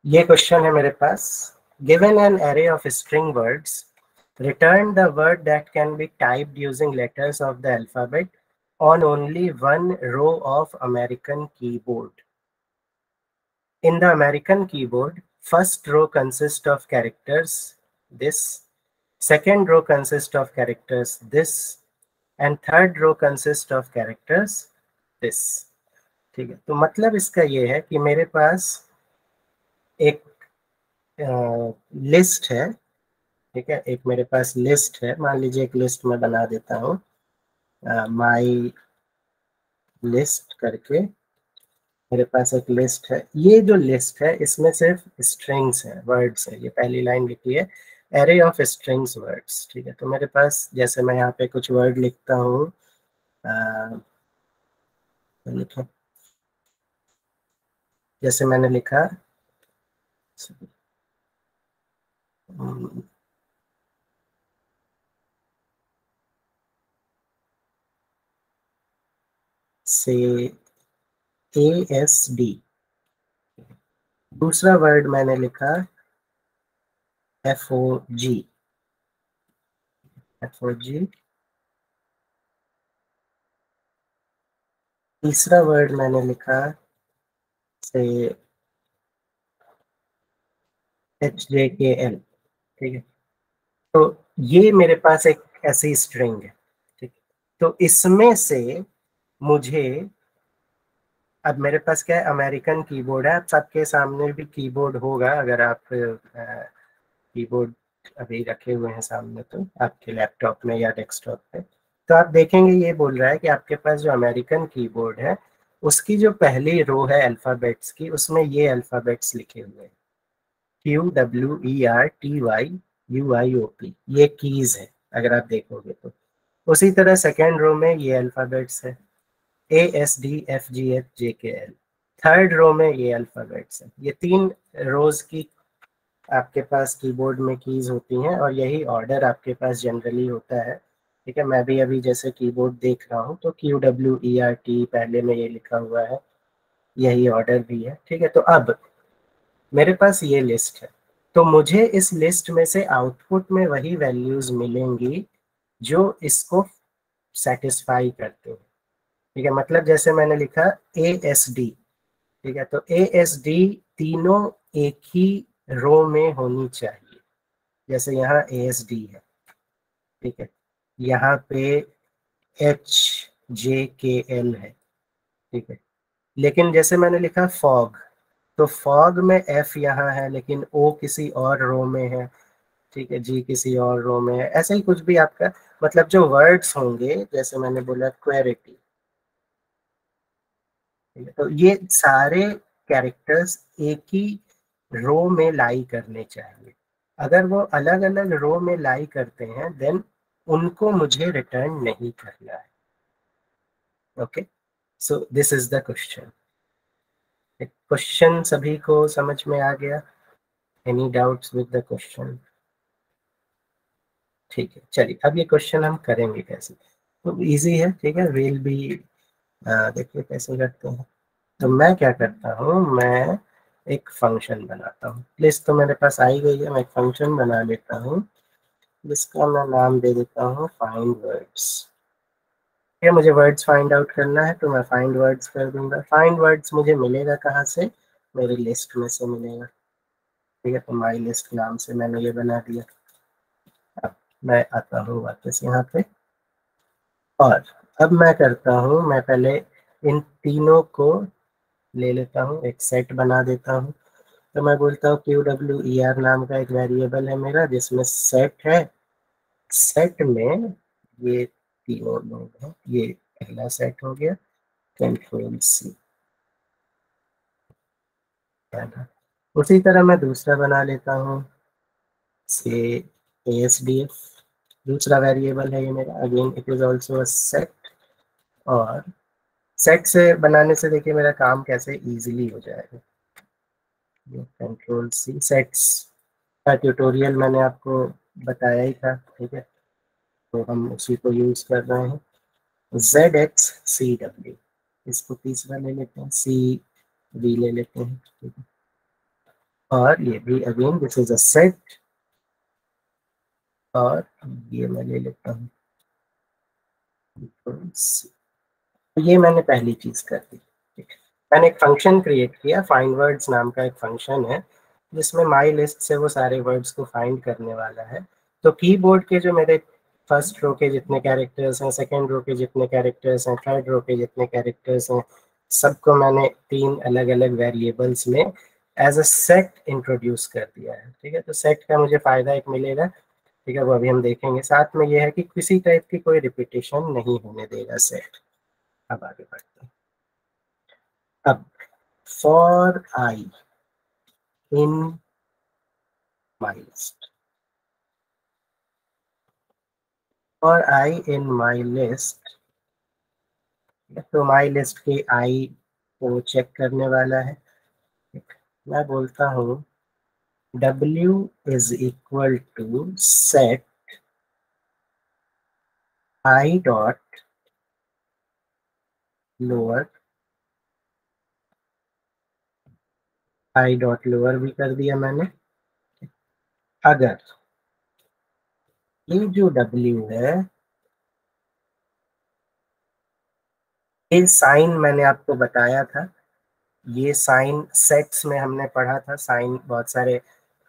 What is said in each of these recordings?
ये क्वेश्चन है मेरे पास। Given an array of string words, return the word that can be typed using letters of the alphabet on only one row of American keyboard. In the American keyboard, first row consists of characters this, second row consists of characters this, and third row consists of characters this. ठीक है, तो मतलब इसका ये है कि मेरे पास एक लिस्ट है। ठीक है, एक मेरे पास लिस्ट है, मान लीजिए एक लिस्ट में बना देता हूँ, माई लिस्ट करके मेरे पास एक लिस्ट है। ये जो लिस्ट है इसमें सिर्फ स्ट्रिंग्स है, वर्ड्स है। ये पहली लाइन लिखी है, एरे ऑफ स्ट्रिंग्स वर्ड्स। ठीक है, तो मेरे पास जैसे मैं यहाँ पे कुछ वर्ड लिखता हूँ, लिखा जैसे मैंने लिखा से ASD। दूसरा वर्ड मैंने लिखा FOG। तीसरा वर्ड मैंने लिखा से HJKL। ठीक है, तो ये मेरे पास एक ऐसी स्ट्रिंग है। ठीक, तो इसमें से मुझे, अब मेरे पास क्या है, अमेरिकन कीबोर्ड है। आप सबके सामने भी कीबोर्ड होगा, अगर आप कीबोर्ड अभी रखे हुए हैं सामने तो आपके लैपटॉप में या डेस्कटॉप पे, तो आप देखेंगे ये बोल रहा है कि आपके पास जो अमेरिकन कीबोर्ड है उसकी जो पहली रो है अल्फाबेट्स की, उसमें ये अल्फाबेट्स लिखे हुए हैं, QWERTY UIOP, ये कीज है अगर आप देखोगे तो। उसी तरह सेकेंड रो में ये अल्फाबेट्स है, ASDFGHJKL। थर्ड रो में ये अल्फाबेट्स है। ये तीन रोज की आपके पास कीबोर्ड में कीज होती हैं, और यही ऑर्डर आपके पास जनरली होता है। ठीक है, मैं भी अभी जैसे कीबोर्ड देख रहा हूँ तो QWERT पहले में ये लिखा हुआ है, यही ऑर्डर भी है। ठीक है, तो अब मेरे पास ये लिस्ट है, तो मुझे इस लिस्ट में से आउटपुट में वही वैल्यूज मिलेंगी जो इसको सेटिस्फाई करते हैं। ठीक है, मतलब जैसे मैंने लिखा ASD। ठीक है, तो ASD तीनों एक ही रो में होनी चाहिए। जैसे यहाँ ASD है, ठीक है, यहाँ पे HJKL है। ठीक है, लेकिन जैसे मैंने लिखा फॉग, तो फॉग में F यहाँ है लेकिन O किसी और रो में है। ठीक है, G किसी और रो में है। ऐसे ही कुछ भी आपका, मतलब जो वर्ड्स होंगे, जैसे मैंने बोला क्वेरिटी, तो ये सारे कैरेक्टर्स एक ही रो में लाई करने चाहिए। अगर वो अलग अलग रो में लाई करते हैं देन उनको मुझे रिटर्न नहीं करना है। Okay, so this is the question. Question सभी को समझ में आ गया? Any doubts with the question? ठीक है, चलिए अब ये क्वेश्चन हम करेंगे कैसे। तो इजी है। ठीक है, विल भी देखिए कैसे करते हैं। तो मैं क्या करता हूँ, मैं एक फंक्शन बनाता हूँ। लिस्ट तो मेरे पास आई गई है, मैं एक फंक्शन बना लेता हूँ जिसका मैं नाम दे देता हूँ फाइंड वर्ड्स। ये मुझे वर्ड्स फाइंड आउट करना है, तो मैं फाइंड वर्ड्स कर दूंगा। फाइंड वर्ड्स मुझे मिलेगा कहाँ से? मेरी लिस्ट में से मिलेगा। ठीक है, तो माई लिस्ट नाम से मैंने ये बना दिया। अब मैं आता हूँ वापस यहाँ पे, और अब मैं करता हूँ, मैं पहले इन तीनों को ले लेता हूँ, एक सेट बना देता हूँ। तो मैं बोलता हूँ QWER नाम का एक वेरिएबल है मेरा जिसमें सेट है। सेट में ये तीनों लोग हैं, ये पहला सेट हो गया, Ctrl+C। उसी तरह मैं दूसरा बना लेता हूँ, से ASDF, दूसरा वेरिएबल है ये मेरा, again it is also a set. और सेट से बनाने से देखिए मेरा काम कैसे इजीली हो जाएगा। Ctrl+C, सेट्स का ट्यूटोरियल मैंने आपको बताया ही था। ठीक है, तो हम उसी को यूज कर रहे हैं। ZXCW, इसको तीसरा ले लेते हैं, CV ले लेते हैं। ठीक है, और ये भी again this is a set, और ये मैं ले लेता हूँ, ये मैंने पहली चीज कर दी। ठीक है, मैंने एक फंक्शन क्रिएट किया, फाइंड वर्ड्स नाम का एक फंक्शन है, जिसमें माई लिस्ट से वो सारे वर्ड्स को फाइंड करने वाला है। तो कीबोर्ड के जो मेरे फर्स्ट रो के जितने कैरेक्टर्स हैं, सेकंड रो के जितने कैरेक्टर्स हैं, थर्ड रो के जितने कैरेक्टर्स हैं, सबको मैंने 3 अलग अलग वेरिएबल्स में एज अ सेट इंट्रोड्यूस कर दिया है। ठीक है, तो सेट का मुझे फायदा एक मिलेगा। ठीक है, वो अभी हम देखेंगे। साथ में ये है कि किसी टाइप की कोई रिपीटेशन नहीं होने देगा सेट। अब आगे बढ़ते हैं। अब for I in my list, for I in my list, तो माई लिस्ट की आई को चेक करने वाला है। मैं बोलता हूँ W is equal to set I dot lower, I dot lower भी कर दिया मैंने। अगर ये जो W है, ये साइन मैंने आपको बताया था, ये साइन सेट्स में हमने पढ़ा था, साइन बहुत सारे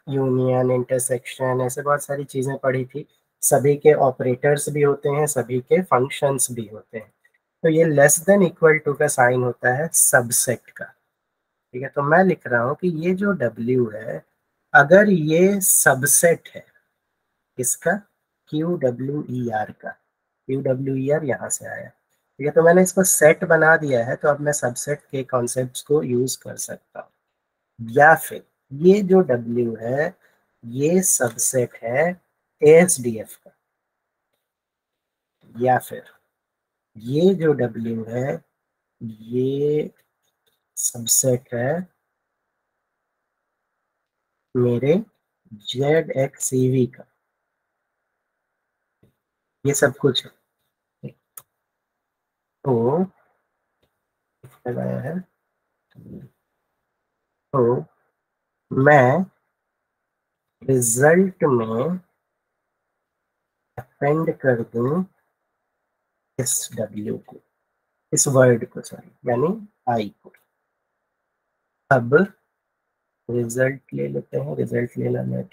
यूनियन, इंटरसेक्शन, ऐसे बहुत सारी चीजें पढ़ी थी। सभी के ऑपरेटर्स भी होते हैं, सभी के फंक्शंस भी होते हैं। तो ये लेस देन इक्वल टू का साइन होता है सबसेट का। ठीक है, तो मैं लिख रहा हूँ कि ये जो W है, अगर ये सबसेट है इसका, QWER का, QWER यहाँ से आया। ठीक है, तो मैंने इसको सेट बना दिया है, तो अब मैं सबसेट के कॉन्सेप्ट्स को यूज कर सकता हूँ। या फिर ये जो W है, ये सबसेट है ASDF का, या फिर ये जो W है, ये सबसेट है मेरे ZXCV का। ये सब कुछ है। तो लगाया है, तो मैं रिजल्ट में अपेंड कर दूं इस W को, इस वर्ड को, सॉरी, यानी आई को। अब रिजल्ट ले लेते हैं, रिजल्ट लेना मैं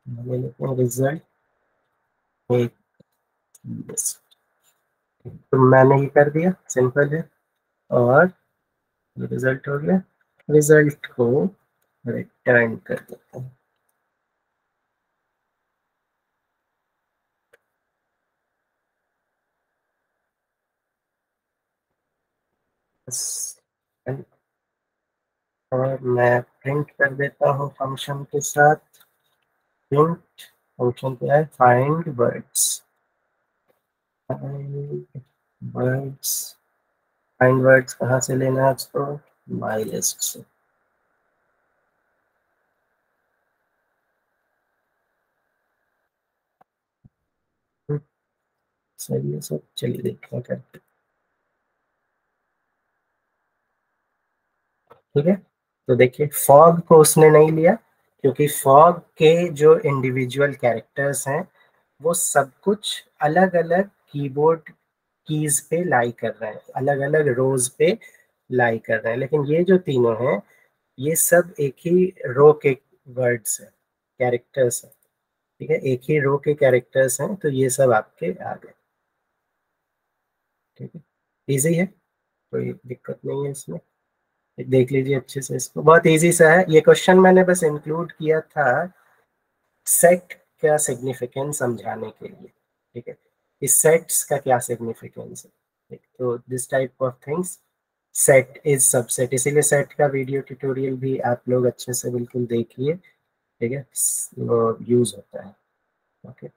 ले लेते हैं रिजल्ट एक लिस्ट। तो मैंने ये कर दिया, सिंपल है। और रिजल्ट हो गया, रिजल्ट को रिटर्न कर देते हैं। बस, और मैं प्रिंट कर देता हूँ फंक्शन के साथ। प्रिंट फंक्शन क्या है, find words, find words. Find words कहाँ से लेना है उसको, माई लिस्ट से। सही है सब, चलिए देखते हैं करके। ठीक है, तो देखिए फॉग को उसने नहीं लिया, क्योंकि फॉग के जो इंडिविजुअल कैरेक्टर्स हैं, वो सब कुछ अलग अलग कीबोर्ड कीज पे लाई कर रहे हैं, अलग अलग रोज पे लाई कर रहे हैं। लेकिन ये जो तीनों हैं, ये सब एक ही रो के वर्ड्स हैं, कैरेक्टर्स हैं। ठीक है, एक ही रो के कैरेक्टर्स हैं, तो ये सब आपके आ गए। ठीक है, इजी है, कोई दिक्कत नहीं है इसमें। देख लीजिए अच्छे से इसको, बहुत इजी सा है। ये क्वेश्चन मैंने बस इंक्लूड किया था सेट का सिग्निफिकेंस समझाने के लिए। ठीक है, इस सेट्स का क्या सिग्निफिकेंस है। ठीक, तो this type of things, set is subset, इसीलिए सेट का वीडियो ट्यूटोरियल भी आप लोग अच्छे से बिल्कुल देखिए। ठीक है, वो यूज होता है। ओके।